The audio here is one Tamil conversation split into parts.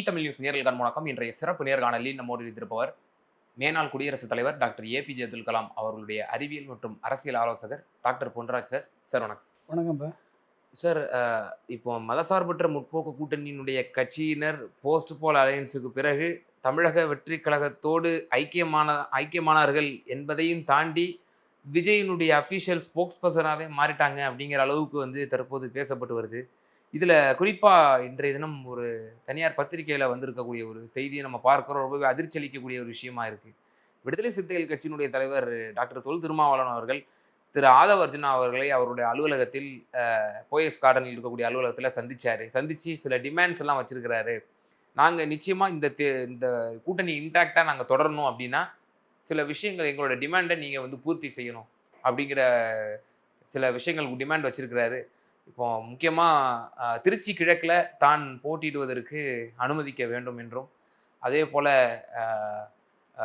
தமிழ் நியூஸ் நேயர்களுக்கு வணக்கம். இன்றைய சிறப்பு நேர்காணலில் நம்மோடு இருந்திருப்பவர் மேனாள் குடியரசுத் தலைவர் டாக்டர் ஏபிஜே அப்துல் கலாம் அவர்களுடைய அறிவியல் மற்றும் அரசியல் ஆலோசகர் டாக்டர் பொன்ராஜ் சார். சார் வணக்கம். வணக்கம்ப்பா. சார், இப்போ மதசார்பற்ற முற்போக்கு கூட்டணியினுடைய கட்சியினர் போஸ்ட் போல் அலையன்ஸுக்கு பிறகு தமிழக வெற்றி கழகத்தோடு ஐக்கியமானார்கள் என்பதையும் தாண்டி விஜயினுடைய அஃபிஷியல் ஸ்போக்ஸ் பர்சனாகவே மாறிட்டாங்க அப்படிங்கிற அளவுக்கு தற்போது பேசப்பட்டு வருது. இதில் குறிப்பாக இன்றைய தினம் ஒரு தனியார் பத்திரிகையில் வந்திருக்கக்கூடிய ஒரு செய்தியை நம்ம பார்க்குறோம். ரொம்பவே அதிர்ச்சி அளிக்கக்கூடிய ஒரு விஷயமா இருக்குது. விடுதலை சிறுத்தைகள் கட்சியினுடைய தலைவர் டாக்டர் தொல் திருமாவளவன் அவர்கள் திரு ஆதவ அர்ஜுனா அவர்களை அவருடைய அலுவலகத்தில் போயஸ் கார்டனில் இருக்கக்கூடிய அலுவலகத்தில் சந்தித்து சில டிமாண்ட்ஸ் எல்லாம் வச்சிருக்கிறாரு. நாங்கள் நிச்சயமாக இந்த கூட்டணி இன்டாக்டாக நாங்கள் தொடரணும் அப்படின்னா சில விஷயங்கள் எங்களோட டிமாண்டை நீங்கள் பூர்த்தி செய்யணும் அப்படிங்கிற சில விஷயங்களுக்கு டிமாண்ட் வச்சிருக்கிறாரு. இப்போ முக்கியமாக திருச்சி கிழக்கில் தான் போட்டியிடுவதற்கு அனுமதிக்க வேண்டும் என்றும், அதே போல்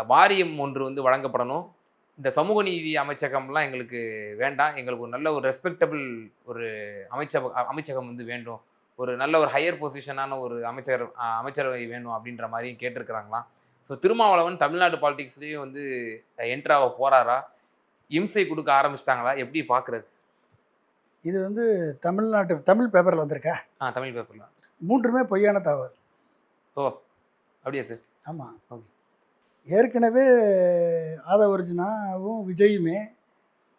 வாரியம் ஒன்று வழங்கப்படணும். இந்த சமூக நீதி அமைச்சகம்லாம் எங்களுக்கு வேண்டாம். எங்களுக்கு ஒரு நல்ல ஒரு ரெஸ்பெக்டபிள் ஒரு அமைச்சகம் வேண்டும். ஒரு நல்ல ஒரு ஹையர் பொசிஷனான ஒரு அமைச்சரவை வேணும் அப்படின்ற மாதிரியும் கேட்டிருக்கிறாங்களாம். ஸோ திருமாவளவன் தமிழ்நாடு பாலிடிக்ஸ்லேயும் என்ட்ராக போகிறாரா? இம்சை கொடுக்க ஆரம்பிச்சிட்டாங்களா? எப்படி பார்க்குறது? இது தமிழ் பேப்பரில் வந்திருக்கா? தமிழ் பேப்பரில் 3மே பொய்யான தகவல். ஓ, அப்படியா சார்? ஆமாம். ஓகே. ஏற்கனவே ஆதவ அர்ஜுனாவும் விஜயுமே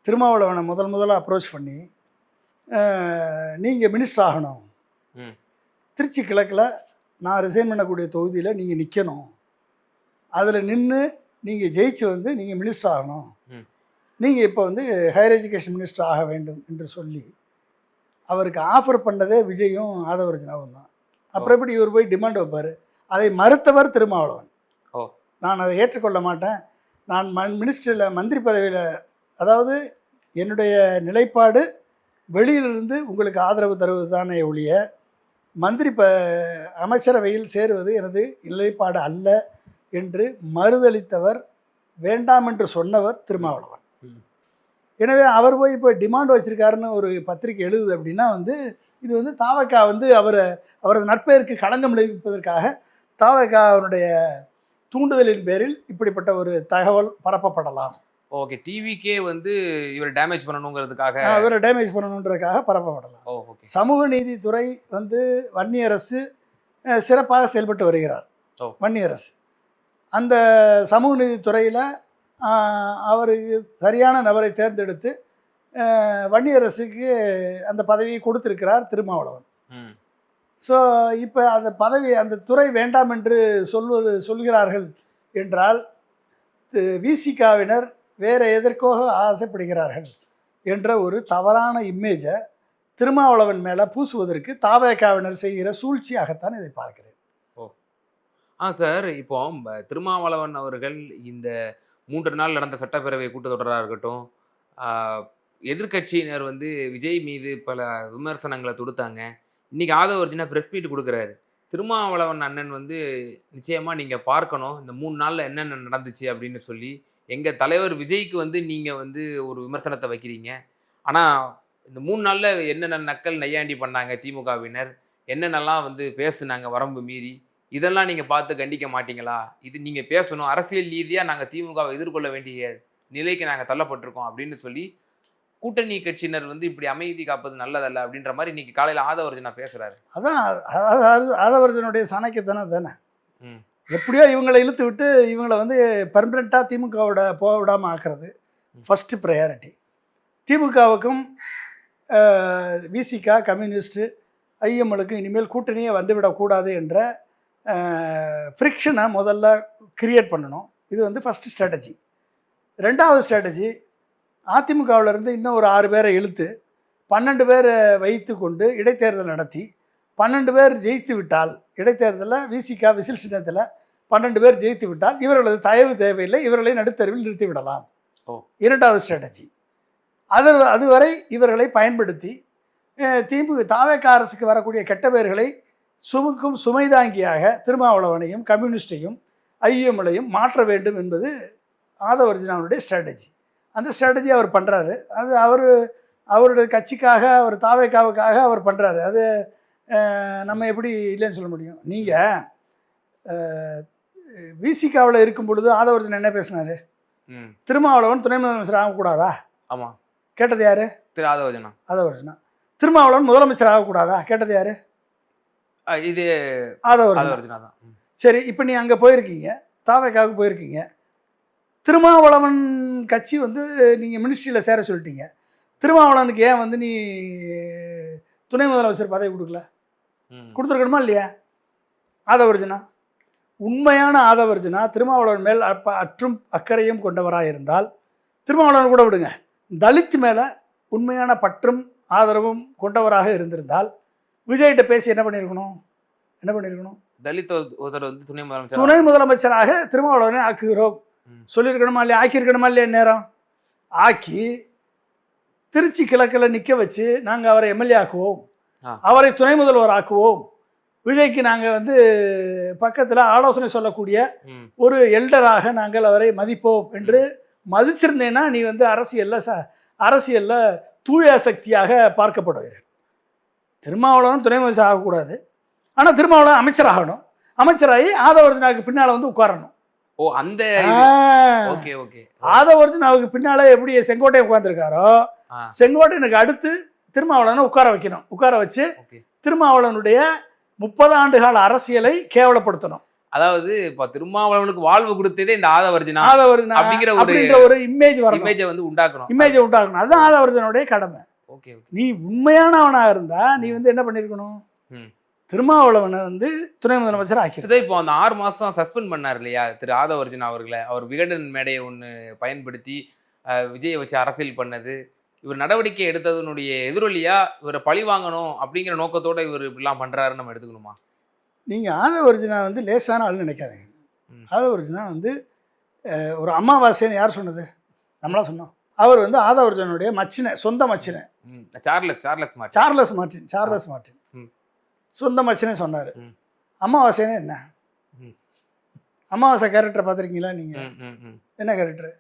திருமாவளவனை முதலாக அப்ரோச் பண்ணி நீங்கள் மினிஸ்டர் ஆகணும், திருச்சி கிழக்கில் நான் ரிசைன் பண்ணக்கூடிய தொகுதியில் நீங்கள் நிற்கணும், அதில் நின்று நீங்கள் ஜெயிச்சு நீங்கள் மினிஸ்டர் ஆகணும், நீங்கள் இப்போ ஹையர் எஜுகேஷன் மினிஸ்டர் ஆக வேண்டும் என்று சொல்லி அவருக்கு ஆஃபர் பண்ணதே விஜயும் ஆதவ அர்ஜுனாவும் தான். அப்புறம் எப்படி இவர் போய் டிமாண்ட் வைப்பார்? அதை மறுத்தவர் திருமாவளவன். நான் அதை ஏற்றுக்கொள்ள மாட்டேன், நான் மினிஸ்டரில் மந்திரி பதவியில், அதாவது என்னுடைய நிலைப்பாடு வெளியிலிருந்து உங்களுக்கு ஆதரவு தருவது தானே ஒழிய அமைச்சரவையில் சேருவது எனது நிலைப்பாடு அல்ல என்று மறுதளித்தவர், வேண்டாம் என்று சொன்னவர் திருமாவளவன். எனவே அவர் போய் இப்போ டிமாண்ட் வச்சுருக்காருன்னு ஒரு பத்திரிக்கை எழுதுது அப்படின்னா இது தாவகா அவரது நற்பெயருக்கு களங்கம் விளைவிப்பதற்காக தாவகா அவருடைய தூண்டுதலின் பேரில் இப்படிப்பட்ட ஒரு தகவல் பரப்பப்படலாம். ஓகே. டிவிக்கே இவரை டேமேஜ் பண்ணணுங்கிறதுக்காக, இவரை டேமேஜ் பண்ணணுன்றதுக்காக பரப்பப்படலாம். ஓகே. சமூக நீதித்துறை வன்னியரசு சிறப்பாக செயல்பட்டு வருகிறார். வன்னியரசு அந்த சமூக நீதித்துறையில் அவருக்கு சரியான நபரை தேர்ந்தெடுத்து வன்னியரசுக்கு அந்த பதவியை கொடுத்திருக்கிறார் திருமாவளவன். ஸோ இப்போ அந்த துறை வேண்டாம் என்று சொல்கிறார்கள் என்றால் விசிகாவினர் வேறு எதற்கோ ஆசைப்படுகிறார்கள் என்ற ஒரு தவறான இமேஜை திருமாவளவன் மேலே பூசுவதற்கு தாவேகாவினர் செய்கிற சூழ்ச்சியாகத்தான் இதை பார்க்கிறேன். சார், இப்போ திருமாவளவன் அவர்கள் இந்த 3 நாள் நடந்த சட்டப்பேரவை கூட்டத்தொடராக இருக்கட்டும், எதிர்கட்சியினர் விஜய் மீது பல விமர்சனங்களை தொடுத்தாங்க. இன்னைக்கு ஆதவ அர்ஜுனா ப்ரெஸ் மீட் கொடுக்குறாரு. திருமாவளவன் அண்ணன் நிச்சயமாக நீங்கள் பார்க்கணும், இந்த 3 நாளில் என்னென்ன நடந்துச்சு அப்படின்னு சொல்லி. எங்கள் தலைவர் விஜய்க்கு நீங்கள் ஒரு விமர்சனத்தை வைக்கிறீங்க. ஆனால் இந்த 3 நாளில் என்னென்ன நக்கல் நையாண்டி பண்ணாங்க திமுகவினர், என்னென்னலாம் பேசுனாங்க வரம்பு மீறி, இதெல்லாம் நீங்கள் பார்த்து கண்டிக்க மாட்டீங்களா? இது நீங்கள் பேசணும், அரசியல் ரீதியாக நாங்கள் திமுகவை எதிர்கொள்ள வேண்டிய நிலைக்கு நாங்கள் தள்ளப்பட்டிருக்கோம் அப்படின்னு சொல்லி கூட்டணி கட்சியினர் இப்படி அமைதி காப்பது நல்லதல்ல அப்படின்ற மாதிரி இன்னைக்கு காலையில் ஆதவ அர்ஜுனா பேசுகிறாரு. அதான் ஆதவ அர்ஜுனுடைய தானே. எப்படியோ இவங்களை இழுத்து விட்டு இவங்களை பர்மனெண்ட்டாக திமுகவோட போக விடாமல் ஆக்குறது ஃபஸ்ட்டு ப்ரையாரிட்டி. திமுகவுக்கும் விசிகா, கம்யூனிஸ்ட்டு, ஐஎம்எலுக்கும் இனிமேல் கூட்டணியே வந்துவிடக்கூடாது என்ற ஃப்ரிக்ஷனை முதல்ல கிரியேட் பண்ணணும். இது ஃபஸ்ட்டு ஸ்ட்ராட்டஜி. 2வது ஸ்ட்ராட்டஜி, அதிமுகவிலேருந்து இன்னும் ஒரு 6 பேரை இழுத்து 12 பேரை வைத்து கொண்டு இடைத்தேர்தல் நடத்தி 12 பேர் ஜெயித்து விட்டால், இடைத்தேர்தலில் விசிகா விசில் சின்னத்தில் 12 பேர் ஜெயித்து விட்டால் இவர்களது தயவு தேவையில்லை, இவர்களை நடுத்தருவில் நிறுத்திவிடலாம். 2வது ஸ்ட்ராட்டஜி. அதுவரை இவர்களை பயன்படுத்தி தாவேக அரசுக்கு வரக்கூடிய கெட்ட பேர்களை சுமக்கும் சுமைதாங்கியாக திருமாவளவனையும் கம்யூனிஸ்டையும் ஐஎம்எலையும் மாற்ற வேண்டும் என்பது ஆதவ அர்ஜுனாவுடைய ஸ்ட்ராட்டஜி. அந்த ஸ்ட்ராட்டஜி அவர் பண்ணுறாரு. அது அவருடைய கட்சிக்காக, அவர் தாவேகாவுக்காக அவர் பண்ணுறாரு. அது நம்ம எப்படி இல்லைன்னு சொல்ல முடியும்? நீங்கள் விசிகாவில் இருக்கும் பொழுது ஆதவர்ஜன் என்ன பேசினாரு? திருமாவளவன் துணை முதலமைச்சர் ஆகக்கூடாதா? ஆமா. கேட்டது யாரு? திரு ஆதவர்ஜனா. ஆதவர்ஜனா. திருமாவளவன் முதலமைச்சர் ஆகக்கூடாதா? கேட்டது யாரு? இது ஆதவர்ஜனா தான். சரி, இப்போ நீ அங்கே போயிருக்கீங்க, தாவேக்காவுக்கு போயிருக்கீங்க. திருமாவளவன் கட்சி வந்து நீங்கள் மினிஸ்ட்ரியில் சேர சொல்லிட்டீங்க. திருமாவளவனுக்கு ஏன் வந்து நீ துணை முதலமைச்சர் பதவி கொடுக்கல? கொடுத்துருக்கணுமா இல்லையா? ஆதவர்ஜனா உண்மையான ஆதவர்ஜனா திருமாவளவன் மேல் அற்றும் அக்கறையும் கொண்டவராக இருந்தால், திருமாவளவன் கூட விடுங்க, தலித் மேலே உண்மையான பற்றும் ஆதரவும் கொண்டவராக இருந்திருந்தால் விஜய்கிட்ட பேசி என்ன பண்ணியிருக்கணும்? தலித் ஒருத்தர் வந்து துணை முதலமைச்சராக திருமாவளவனை ஆக்குகிறோம் சொல்லியிருக்கணுமா இல்லையா? ஆக்கியிருக்கணுமா இல்லையா? நேரம் ஆக்கி திருச்சி கிழக்கில் நிற்க வச்சு நாங்கள் அவரை எம்எல்ஏ ஆக்குவோம், அவரை துணை முதல்வர் ஆக்குவோம், விஜய்க்கு நாங்கள் வந்து பக்கத்தில் ஆலோசனை சொல்லக்கூடிய ஒரு எல்டராக நாங்கள் அவரை மதிப்போம் என்று மதிச்சிருந்தேன்னா நீ வந்து அரசியலில் தூய சக்தியாக பார்க்கப்படுவீர்கள். திருமாவளவன் துணை முதலமைச்சர் ஆகக்கூடாது, ஆனால் திருமாவளவன் அமைச்சராகணும். அமைச்சராகி ஆதவர்ஜனாவுக்கு பின்னால் வந்து உட்காரணும். அந்த ஆதவர்ஜனாவுக்கு பின்னால எப்படி செங்கோட்டையன் உட்கார்ந்துருக்காரோ, செங்கோட்டையனுக்கு அடுத்து திருமாவளவனை உட்கார வச்சு திருமாவளவனுடைய 30 ஆண்டுகால அரசியலை கேவலப்படுத்தணும். அதாவது இப்ப திருமாவளவனுக்கு வாழ்வு கொடுத்ததே இந்த ஆதவர்ஜனா அப்படிங்கிற ஒரு இமேஜை வந்து உண்டாக்கணும். அதுதான் ஆதவர்ஜனுடைய கடமை. நீ உண்மையானவனா இருந்தா நீ வந்து என்ன பண்ணிருக்கணும்? திருமாவளவனை வந்து துணை முதலமைச்சர் ஆக்கிடுது. இப்போ அந்த 6 மாசம் சஸ்பெண்ட் பண்ணார் இல்லையா திரு ஆதவர்ஜனா அவர்களை? அவர் விகடன் மேடையை ஒன்று பயன்படுத்தி விஜயை வச்சு அரசியல் பண்ணது, இவர் நடவடிக்கை எடுத்ததனுடைய எதிரொலியா இவரை பழி வாங்கணும் அப்படிங்கிற நோக்கத்தோட இவர் இப்படிலாம் பண்றாருன்னு நம்ம எடுத்துக்கணுமா? நீங்கள் ஆதவர்ஜனா வந்து லேசான ஆள் நினைக்காதீங்க. ஆதவர்ஜனா வந்து ஒரு அமாவாசைன்னு யார் சொன்னது? நம்மளா சொன்னோம். அவர் வந்து ஆதவர்ஜனுடைய சொந்த மச்சினை சார்லஸ் மார்ட்டின் சொந்த மச்சினை சொன்னார். அமாவாசைன்னு என்ன? அமாவாசை கேரக்டரை பார்த்துருக்கீங்களா நீங்கள்? என்ன கேரக்டர்?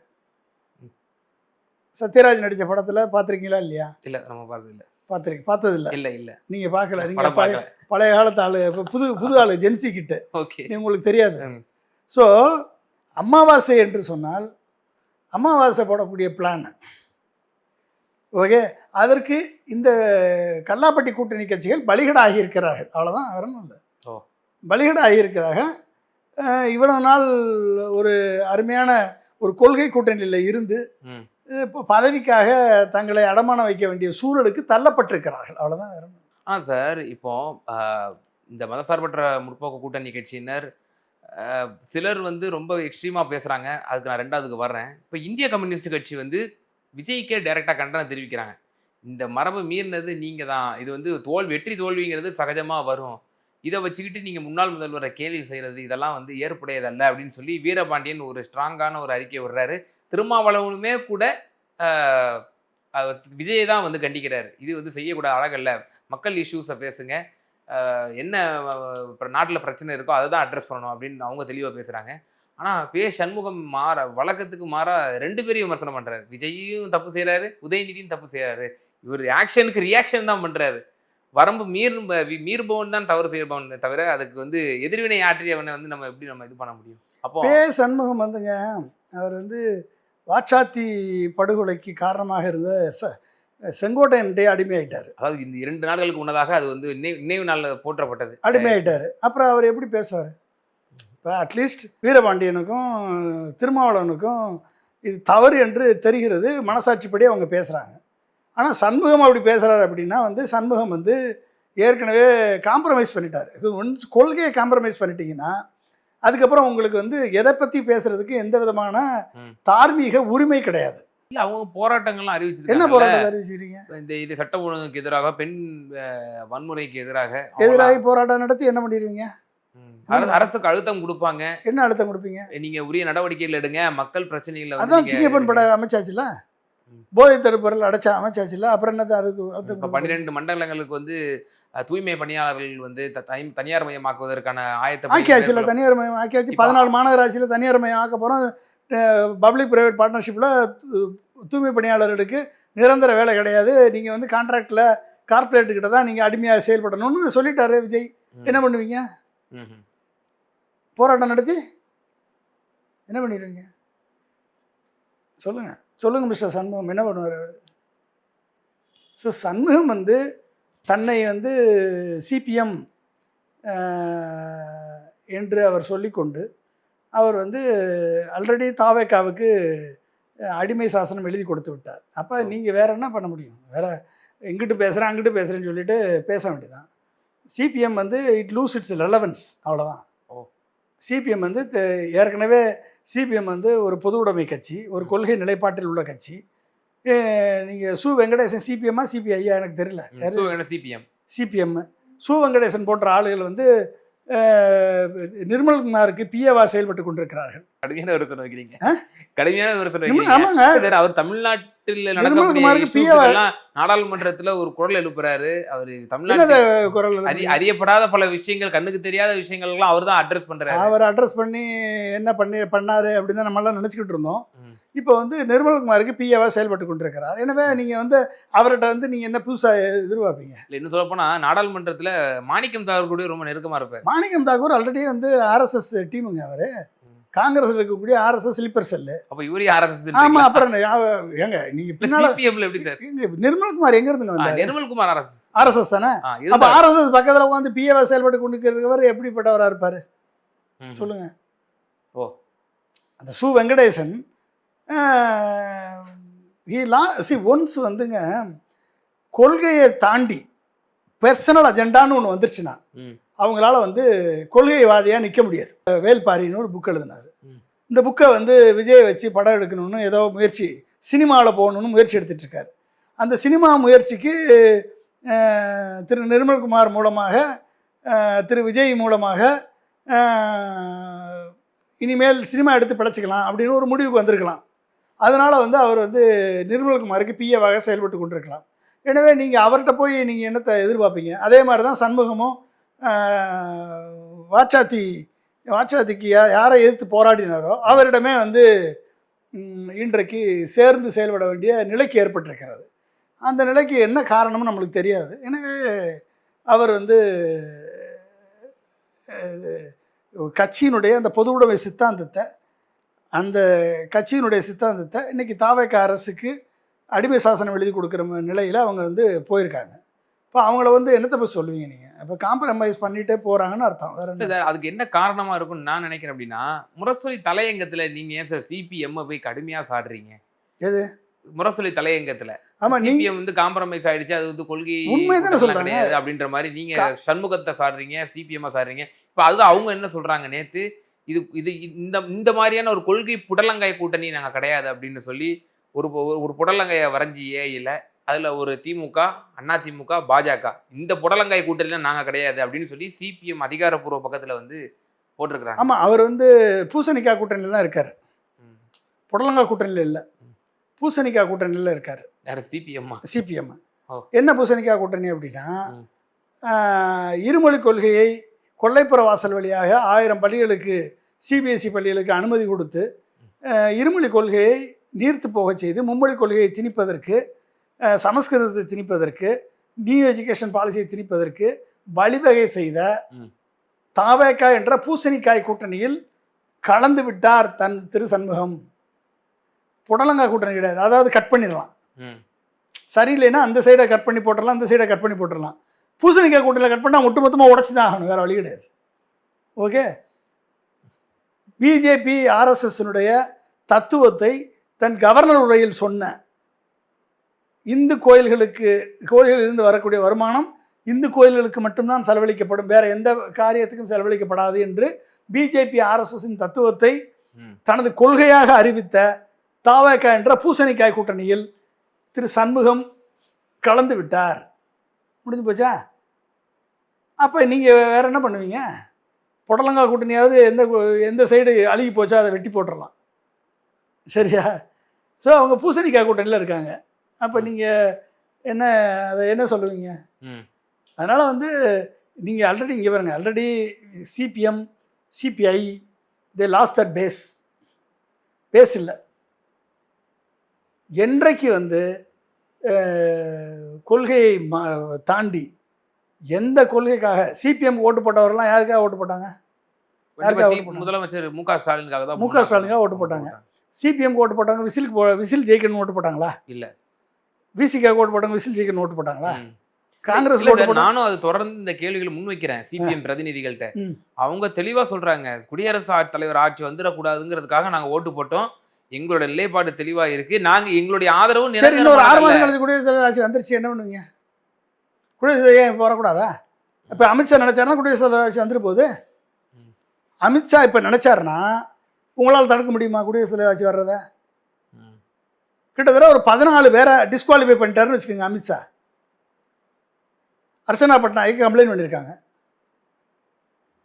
சத்யராஜ் நடித்த படத்தில் பார்த்துருக்கீங்களா இல்லையா? இல்லை, நம்ம பார்த்ததில்லை. பார்த்ததில்லை. இல்லை நீங்கள் பார்க்கல. நீங்கள் பழைய காலத்து ஆள், இப்போ புது ஆள், ஜென்சி கிட்ட உங்களுக்கு தெரியாது. ஸோ அமாவாசை என்று சொன்னால் அமாவாசை போடக்கூடிய பிளான், ஓகே, அதற்கு இந்த கல்லாப்பட்டி கூட்டணி கட்சிகள் பலிகடை ஆகியிருக்கிறார்கள். அவ்வளோதான், வேற ஒன்றும் இல்லை. பலிகடை ஆகியிருக்கிறார்கள். இவ்வளவு நாள் ஒரு அருமையான ஒரு கொள்கை கூட்டணியில் இருந்து இப்போ பதவிக்காக தங்களை அடமானம் வைக்க வேண்டிய சூழலுக்கு தள்ளப்பட்டிருக்கிறார்கள். அவ்வளோதான், வேற ஒன்றும். சார், இப்போ இந்த மதசார்பற்ற முற்போக்கு கூட்டணி கட்சியினர் சிலர் வந்து ரொம்ப எக்ஸ்ட்ரீமாக பேசுகிறாங்க. அதுக்கு நான் ரெண்டாவதுக்கு வர்றேன். இப்போ இந்திய கம்யூனிஸ்ட் கட்சி வந்து விஜய்க்கே டைரெக்டாக கண்டனம் தெரிவிக்கிறாங்க. இந்த மரபை மீறினது நீங்கள் தான், இது வந்து வெற்றி தோல்விங்கிறது சகஜமாக வரும், இதை வச்சுக்கிட்டு நீங்கள் முன்னாள் முதல்வரை கேள்வி செய்கிறது இதெல்லாம் வந்து ஏற்புடையதல்ல அப்படின்னு சொல்லி வீரபாண்டியன் ஒரு ஸ்ட்ராங்கான ஒரு அறிக்கை விடுறாரு. திருமாவளவனுமே கூட விஜயை தான் வந்து கண்டிக்கிறாரு. இது வந்து செய்யக்கூடாது, அழகல்ல, மக்கள் இஷ்யூஸை பேசுங்க, என்ன நாட்டில் பிரச்சனை இருக்கோ அதை தான் அட்ரஸ் பண்ணணும் அப்படின்னு அவங்க தெளிவாக பேசுகிறாங்க. ஆனால் சண்முகம் வழக்கத்துக்கு மாறா 2 பேரையும் விமர்சனம் பண்ணுறாரு. விஜயும் தப்பு செய்கிறாரு, உதயநிதியும் தப்பு செய்கிறாரு. இவர் ஆக்ஷனுக்கு ரியாக்ஷன் தான் பண்ணுறாரு. வரம்பு மீறுபவன் தான் தவறு செய்யப்பவன் தவிர அதுக்கு வந்து எதிர்வினை ஆற்றியவனை வந்து நம்ம எப்படி இது பண்ண முடியும்? அப்போ சண்முகம் வந்துங்க, அவர் வந்து வாச்சாத்தி படுகொலைக்கு காரணமாக இருந்த செங்கோட்டையன்டே அடிமையாயிட்டார். அதாவது இந்த 2 நாட்களுக்கு முன்னதாக அது வந்து நினைவு நாளில் போற்றப்பட்டது, அடிமையாயிட்டார். அப்புறம் அவர் எப்படி பேசுவார்? இப்போ அட்லீஸ்ட் வீரபாண்டியனுக்கும் திருமாவளவனுக்கும் இது தவறு என்று தெரிகிறது, மனசாட்சிப்படி அவங்க பேசுகிறாங்க. ஆனால் சண்முகம் அப்படி பேசுகிறாரு அப்படின்னா வந்து சண்முகம் வந்து ஏற்கனவே காம்ப்ரமைஸ் பண்ணிட்டார். ஒன்ஸ் கொள்கையை காம்ப்ரமைஸ் பண்ணிட்டீங்கன்னா அதுக்கப்புறம் உங்களுக்கு வந்து எதை பற்றி பேசுறதுக்கு எந்த விதமான தார்மீக உரிமை கிடையாது. இல்லை, அவங்க போராட்டங்கள்லாம் அறிவிச்சிருக்காங்க. என்ன போராட்டம் அறிவிச்சிருக்கீங்க? இது சட்ட ஒழுங்குக்கு எதிராக, பெண் வன்முறைக்கு எதிராக போராட்டம் நடத்தி என்ன பண்ணிடுவீங்க? அரசுக்கு அழுத்தம் கொடுப்பாங்க. என்ன அழுத்தம் கொடுப்பீங்க? நீங்க உரிய நடவடிக்கைகள் எடுங்க, மக்கள் பிரச்சனைகளை. அதான் சிங்கப்பன் பட அமைச்சாச்சுல, போதை தடுப்பொருள் அமைச்சாச்சுல, அப்புறம் என்ன? 12 மண்டலங்களுக்கு வந்து தூய்மை பணியாளர்கள் வந்து தனியார் மயமாக்குவதற்கான ஆக்கியாச்சுல, தனியார் மயம் ஆக்கியாச்சு. 14 மாநகராட்சியில் தனியார் மயம் ஆக்க போகிறோம். பப்ளிக் பிரைவேட் பார்ட்னர்ஷிப்பில் தூய்மை பணியாளர்களுக்கு நிரந்தர வேலை கிடையாது, நீங்கள் வந்து கான்ட்ராக்டில் கார்பரேட்டுக்கிட்ட தான் நீங்கள் அடிமையாக செயல்படணும்னு சொல்லிட்டாரு விஜய். என்ன பண்ணுவீங்க? போராட்டம் நடத்தி என்ன பண்ணிடுவீங்க? சொல்லுங்கள் மிஸ்டர் சண்முகம் என்ன பண்ணுவார் அவர்? ஸோ சண்முகம் வந்து தன்னை வந்து சிபிஎம் என்று அவர் சொல்லிக்கொண்டு அவர் வந்து ஆல்ரெடி தாவேக்காவுக்கு அடிமை சாசனம் எழுதி கொடுத்து விட்டார். அப்போ நீங்கள் வேறு என்ன பண்ண முடியும்? வேறு இங்கிட்டு பேசுகிறேன் அங்கிட்டு பேசுகிறேன்னு சொல்லிட்டு பேச வேண்டியதான். சிபிஎம் வந்து இட் லூஸ் இட்ஸ் ரெலவன்ஸ், அவ்வளோதான். சிபிஎம் வந்து ஏற்கனவே சிபிஎம் வந்து ஒரு பொது உடைமை கட்சி, ஒரு கொள்கை நிலைப்பாட்டில் உள்ள கட்சி. நீங்கள் சு வெங்கடேசன் சிபிஎம்மா சிபிஐயா எனக்கு தெரியல. சிபிஎம் சு வெங்கடேசன் போன்ற ஆளுகள் வந்து நிர்மல்குமாருக்கு பிஏவா செயல்பட்டு கொண்டிருக்கிறார்கள். கடுமையான விமர்சனம் வைக்கிறீங்க. கடுமையான விமர்சனம் ஆமாங்க. அவர் தமிழ்நாட்டில் நடக்கக்கூடிய நாடாளுமன்றத்துல ஒரு குரல் எழுப்புறாரு. அவர் தமிழ்நாட்டில் குரல் அறியப்படாத பல விஷயங்கள், கண்ணுக்கு தெரியாத விஷயங்கள் எல்லாம் அவர் தான் அட்ரஸ் பண்றாரு. அவர் அட்ரஸ் பண்ணி என்ன பண்ணாரு அப்படின்னு தான் நம்ம எல்லாம் நினைச்சுக்கிட்டு இருந்தோம். இப்போ வந்து நிர்மல்குமாருக்கு பிஏவா செயல்பட்டு கொண்டிருக்கிறார். எனவே நீங்கள் வந்து அவர்கிட்ட வந்து நீங்கள் என்ன புதுசாக எதிர்பார்ப்பீங்க? இல்லை, இன்னும் சொல்லப்போனால் நாடாளுமன்றத்தில் மாணிக்கம் தாக்கூர் கூட ரொம்ப நெருக்கமாக இருப்பார். மாணிக்கம் தாக்கூர் ஆல்ரெடி வந்து ஆர்எஸ்எஸ் டீமுங்க. அவர் காங்கிரஸில் இருக்கக்கூடிய ஆர்எஸ்எஸ் ஸ்லீப்பர் செல்லு. அப்போ இவரே ஆர்எஸ்எஸ்? ஆமாம். அப்புறம் ஏங்க நீங்கள் பின்னால எப்படி சார்? நிர்மல்குமார் எங்கே இருந்துங்க வந்தார்? நிர்மல்குமார் ஆர்எஸ்எஸ் தானே. அப்போ ஆர்எஸ்எஸ் பக்கத்தில் உட்காந்து பிஏவா செயல்பட்டு கொண்டிருக்கிறவர் எப்படிப்பட்டவராக இருப்பார் சொல்லுங்க? ஓ, அந்த சு வெங்கடேசன் ஒன்ஸ் வந்துங்க கொள்கையை தாண்டி பர்சனல் அஜெண்டான்னு ஒன்று வந்துருச்சுன்னா அவங்களால வந்து கொள்கைவாதியாக நிற்க முடியாது. வேல்பாரின்னு ஒரு புக் எழுதினார். இந்த புக்கை வந்து விஜய் வச்சு படம் எடுக்கணும்னு ஏதோ முயற்சி, சினிமாவில் போகணுன்னு முயற்சி எடுத்துகிட்டு இருக்காரு. அந்த சினிமா முயற்சிக்கு திரு நிர்மல்குமார் மூலமாக, திரு விஜய் மூலமாக இனிமேல் சினிமா எடுத்து பிழைச்சிக்கலாம் அப்படின்னு ஒரு முடிவுக்கு வந்திருக்கலாம். அதனால் வந்து அவர் வந்து நிர்மல்குமாருக்கு பிஏவாக செயல்பட்டு கொண்டிருக்கலாம். எனவே நீங்கள் அவர்கிட்ட போய் நீங்கள் என்னத்தை எதிர்பார்ப்பீங்க? அதே மாதிரி தான் சண்முகமும் வாச்சாத்திக்கு யாரை எதிர்த்து போராடினாரோ அவரிடமே வந்து இன்றைக்கு சேர்ந்து செயல்பட வேண்டிய நிலைக்கு ஏற்பட்டிருக்கிறது. அந்த நிலைக்கு என்ன காரணம்னு நம்மளுக்கு தெரியாது. எனவே அவர் வந்து கட்சியினுடைய அந்த பொது உடைமை சித்தாந்தத்தை, அந்த கட்சியினுடைய சித்தாந்தத்தை இன்றைக்கி தாவேக அரசுக்கு அடிமை சாசனம் எழுதி கொடுக்குற நிலையில் அவங்க வந்து போயிருக்காங்க. இப்போ அவங்கள வந்து என்னத்தை போய் சொல்லுவீங்க நீங்கள்? இப்போ காம்ப்ரமைஸ் பண்ணிகிட்டே போகிறாங்கன்னு அர்த்தம். வேறு அதுக்கு என்ன காரணமாக இருக்கும்னு நான் நினைக்கிறேன். அப்படின்னா முரசொலி தலையங்கத்தில் நீங்கள் ஏன் சார் சிபிஎம்மை போய் கடுமையாக சாடுறீங்க? எது முரசொலி தலையங்கத்தில்? ஆமாம், சிபிஎம் வந்து காம்ப்ரமைஸ் ஆகிடுச்சு, அது வந்து கொள்கை உண்மைதானே சொல்ல கிடையாது அப்படின்ற மாதிரி நீங்கள் சண்முகத்தை சாடுறீங்க, சிபிஎம்மை சாடுறீங்க. இப்போ அதுதான் அவங்க என்ன சொல்கிறாங்க, நேற்று இது இது இந்த மாதிரியான ஒரு கொள்கை புடலங்காய் கூட்டணி நாங்கள் கிடையாது அப்படின்னு சொல்லி ஒரு புடலங்காயை வரைஞ்சி ஏஐயில் அதில் ஒரு திமுக, அதிமுக, பாஜக இந்த புடலங்காய் கூட்டணியில் நாங்கள் கிடையாது அப்படின்னு சொல்லி சிபிஎம் அதிகாரப்பூர்வ பக்கத்தில் வந்து போட்டிருக்கிறாங்க. ஆமாம், அவர் வந்து பூசணிக்காய் கூட்டணியில் தான் இருக்கார். புடலங்காய் கூட்டணியில் இல்லை, பூசணிக்காய் கூட்டணியில் இருக்கார். யார்? சிபிஎம். என்ன பூசணிக்காய் கூட்டணி அப்படின்னா, இருமொழி கொள்கையை கொல்லைப்புற வாசல் வழியாக 1000 பள்ளிகளுக்கு, சிபிஎஸ்சி பள்ளிகளுக்கு அனுமதி கொடுத்து இருமொழி கொள்கையை நீர்த்து போக செய்து மும்மொழி கொள்கையை திணிப்பதற்கு, சமஸ்கிருதத்தை திணிப்பதற்கு, நியூ எஜுகேஷன் பாலிசியை திணிப்பதற்கு வழிவகை செய்த தாவேகா என்ற பூசணிக்காய் கூட்டணியில் கலந்து விட்டார் திரு சண்முகம். புடலங்காய் கூட்டணி கிடையாது. அதாவது கட் பண்ணிடலாம், சரியில்லைன்னா அந்த சைடை கட் பண்ணி போட்டுடலாம், அந்த சைடை கட் பண்ணி போட்டுடலாம். பூசணிக்காய் கூட்டணியில் கட் பண்ணால் ஒட்டுமொத்தமாக உடச்சி தான் ஆகணும், வேறு வழி கிடையாது. ஓகே, பிஜேபி ஆர்எஸ்எஸ்னுடைய தத்துவத்தை தன் கவர்னர் உரையில் சொன்ன இந்து கோயில்களிலிருந்து வரக்கூடிய வருமானம் இந்து கோயில்களுக்கு மட்டும்தான் செலவழிக்கப்படும், வேற எந்த காரியத்துக்கும் செலவழிக்கப்படாது என்று பிஜேபி ஆர்எஸ்எஸின் தத்துவத்தை தனது கொள்கையாக அறிவித்த தாவேகா என்ற பூசணிக்காய் கூட்டணியில் திரு சண்முகம் கலந்து விட்டார். முடிஞ்சு போச்சா? அப்போ நீங்கள் வேறு என்ன பண்ணுவீங்க? புடலங்காய் கூட்டணியாவது எந்த சைடு அழுகி போச்சா அதை வெட்டி போட்டுடலாம், சரியா? ஸோ அவங்க பூசணிக்காய் கூட்டணியில் இருக்காங்க. அப்போ நீங்கள் அதை என்ன சொல்லுவீங்க? அதனால் வந்து நீங்கள் ஆல்ரெடி இங்கே பாருங்க, already CPM, CPI they lost that base இல்லை. என்றைக்கு வந்து கொள்கையை தாண்டி எந்த கொள்கைக்காக சிபிஎம் ஓட்டு போட்டவர்கள்லாம் யாருக்காக ஓட்டு போட்டாங்க? கண்டிப்பா யாருக்காக ஓட்டு போட்டாங்க? முதலமைச்சர் மு.க. ஸ்டாலினுக்காக தான் மு.க. ஸ்டாலினுக்காக ஓட்டு போட்டாங்க. சிபிஎம் ஓட்டு போட்டாங்க, விசில் ஜெயிக்கணும்னு ஓட்டு போட்டாங்களா? இல்ல. விசிகா ஓட்டு போட்டாங்க, விசில் ஜெயிக்கணும்னு ஓட்டு போட்டாங்களா? ம். காங்கிரஸ் இல்ல ஓட்டு சார், போட்டாங்க. நானும் அது தொடர்ந்து இந்த கேள்விகளை முன்வைக்கிறேன் சிபிஎம் பிரதிநிதிகள்கிட்ட. ம். அவங்க தெளிவா சொல்றாங்க, குடியரசுத் தலைவர் ஆட்சி வந்துடக்கூடாதுங்கிறதுக்காக நாங்க ஓட்டு போட்டோம். எங்களோட நிலைப்பாடு தெளிவா இருக்கு. நாங்க எங்களுடைய ஆதரவு சரி, இன்னொரு 6 நிரந்தரமானதல்ல. மாதம் கழிச்சு குடியரசுத் தலைவர் ஆட்சி வந்துருச்சு, என்ன பண்ணுவீங்க? குடியரசு ஏன் இப்போ வரக்கூடாதா? இப்போ அமித்ஷா நினைச்சாருன்னா குடியரசுத் தலைவர் ஆட்சி வந்துட்டு போகுது. ம். அமித்ஷா இப்போ நினைச்சாருன்னா உங்களால் தடுக்க முடியுமா குடியரசுத் தலைவர் ஆட்சி வர்றத? ம். கிட்டத்தட்ட ஒரு 14 பேரை டிஸ்குவாலிஃபை பண்ணிட்டாருன்னு வச்சுக்கோங்க அமித்ஷா. அர்ச்சனா பட்நாயக்கு கம்ப்ளைண்ட் பண்ணியிருக்காங்க.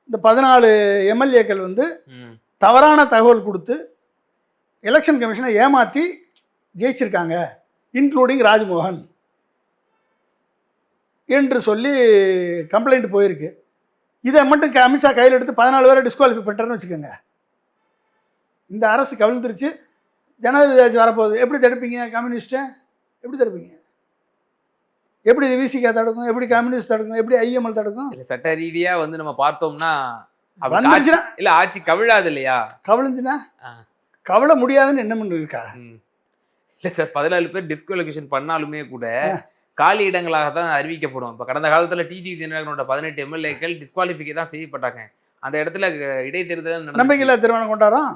இந்த 14 எம்எல்ஏக்கள் வந்து ம். தவறான தகவல் கொடுத்து எலெக்ஷன் கமிஷனை ஏமாற்றி ஜெயிச்சிருக்காங்க, இன்க்ளூடிங் ராஜ்மோகன் என்று சொல்லி கம்ப்ளைண்ட் போயிருக்கு. இதை மட்டும் அமித்ஷா கையில் எடுத்து 14 பேரை டிஸ்குவாலிஃபை பண்ணிட்டாருன்னு வச்சுக்கோங்க. இந்த அரசு கவிழ்ந்துருச்சு, ஜனாதிபதி ஆட்சி வரப்போகுது. எப்படி தடுப்பீங்க கம்யூனிஸ்ட்டை? எப்படி தடுப்பீங்க? எப்படி விசிகா தடுக்கும்? எப்படி கம்யூனிஸ்ட் தடுக்கும்? எப்படி ஐஎம்எல் தடுக்கும்? இல்ல, சட்ட ரீதியா வந்து நம்ம பார்த்தோம்னா அப்படி வந்துருச்சுன்னா இல்ல, ஆட்சி கவிழாது இல்லையா? கவிழ்ந்துனா ஆ. கவலை முடியாதுன்னு என்ன பண்ணு இருக்கா? ம். இல்ல சார், 14 பேர் டிஸ்குவாலிஃபிகேஷன் பண்ணாலுமே கூட காலி இடங்களாக தான் அறிவிக்கப்படும். இப்ப கடந்த காலத்துல டிடி தினகரனோட 18 எம்எல்ஏக்கள் டிஸ்குவாலிஃபிகே தான் செய்யப்பட்டாங்க. அந்த இடத்துல இடைத்தேர்தல் நடந்துச்சு. நம்பிக்கையில்லா திருமணம் கொண்டாடுறோம்.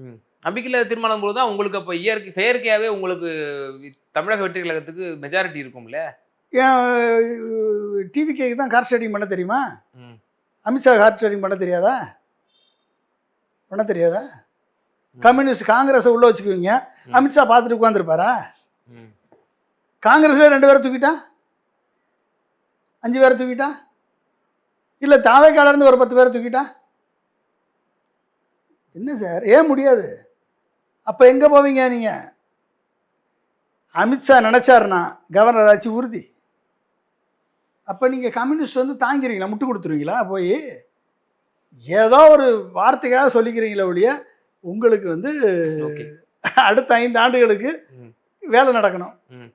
ம். நம்பிக்கையில்லா தீர்மானம் போது தான் உங்களுக்கு அப்ப செயற்கையாவே உங்களுக்கு தமிழக வெற்றி கழகத்துக்கு மெஜாரிட்டி இருக்கும்ல. ஏன் டிவிகேக்கு தான் கார் ஸ்டேடிங் பண்ண தெரியுமா? ம். அமித்ஷா கார் ஸ்டேடிங் பண்ண தெரியாதா? பண்ண தெரியாதா? ம். கம்யூனிஸ்ட் காங்கிரஸை உள்ள வச்சுக்குவீங்க, ம். அமித்ஷா பார்த்துட்டு உட்காந்துருப்பாரா? ம். காங்கிரஸ்ல 2 பேரை தூக்கிட்டா, 5 பேரை தூக்கிட்டா, இல்லை தாவேக்கால இருந்து ஒரு 10 பேரை தூக்கிட்டா, என்ன சார் ஏன் முடியாது? அப்போ எங்கே போவீங்க நீங்கள்? அமித்ஷா நினச்சாருன்னா கவர்னர் ஆட்சி உறுதி. அப்போ நீங்கள் கம்யூனிஸ்ட் வந்து தாங்கிறீங்களா, முட்டு கொடுத்துருவீங்களா? போய் ஏதோ ஒரு வார்த்தைக்காக சொல்லிக்கிறீங்களா ஒழிய உங்களுக்கு வந்து ஓகே. அடுத்த 5 ஆண்டுகளுக்கு ம். வேலை நடக்கணும். ம்.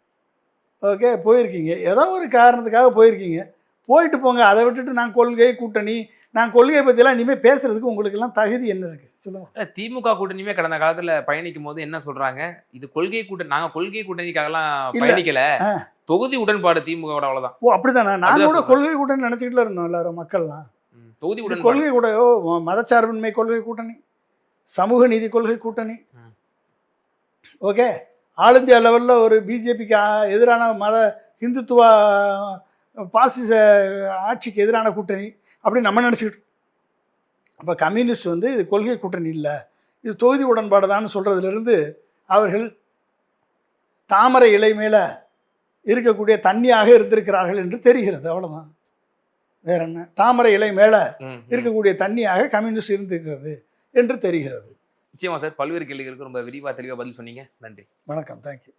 ஓகே, போயிருக்கீங்க, ஏதோ ஒரு காரணத்துக்காக போயிருக்கீங்க, போயிட்டு போங்க. அதை விட்டுட்டு நான் கொள்கை கூட்டணி, நான் கொள்கையை பற்றிலாம் இனிமேல் பேசுறதுக்கு உங்களுக்கெல்லாம் தகுதி என்ன இருக்குது சொல்லுங்கள். இல்ல, திமுக கூட்டணியுமே கடந்த காலத்துல பயணிக்கும் போது என்ன சொல்றாங்க, இது கொள்கை கூட்டணி, நாங்க கொள்கை கூட்டணிக்காகலாம் இல்ல. பயணிக்கல, ஆ. தொகுதி உடன்பாடு திமுகவோட, அவ்வளவுதான். ஓ அப்படித்தானே? நான் அதுதான் கூட சொல்றேன். கொள்கை கூட்டணி நினச்சிக்கிட்டு இருந்தோம் எல்லாரும் மக்கள்லாம். தொகுதி இது உடன்பாடு. கொள்கை கூட மதச்சார்பின்மை கொள்கை கூட்டணி, சமூக நீதி கொள்கை கூட்டணி. ம். ஓகே, ஆல் இந்தியா லெவலில் ஒரு பிஜேபிக்கு எதிரான மத இந்துத்துவ பாசிச ஆட்சிக்கு எதிரான கூட்டணி அப்படி நம்ம நினச்சிக்கிட்டு. அப்போ கம்யூனிஸ்ட் வந்து இது கொள்கை கூட்டணி இல்லை, இது தொகுதி உடன்பாடு தான் சொல்கிறதுலேருந்து அவர்கள் தாமரை இலை மேலே இருக்கக்கூடிய தண்ணியாக இருந்திருக்கிறார்கள் என்று தெரிகிறது. அவ்வளோதான், வேற என்ன? தாமரை இலை மேலே ம். இருக்கக்கூடிய தண்ணியாக கம்யூனிஸ்ட் இருந்திருக்கிறது என்று தெரிகிறது. நிச்சயமா சார், பல்வேறு கேள்விகளுக்கு ரொம்ப விரிவா தெளிவா பதில் சொன்னீங்க. நன்றி. வணக்கம், தேங்க்யூ.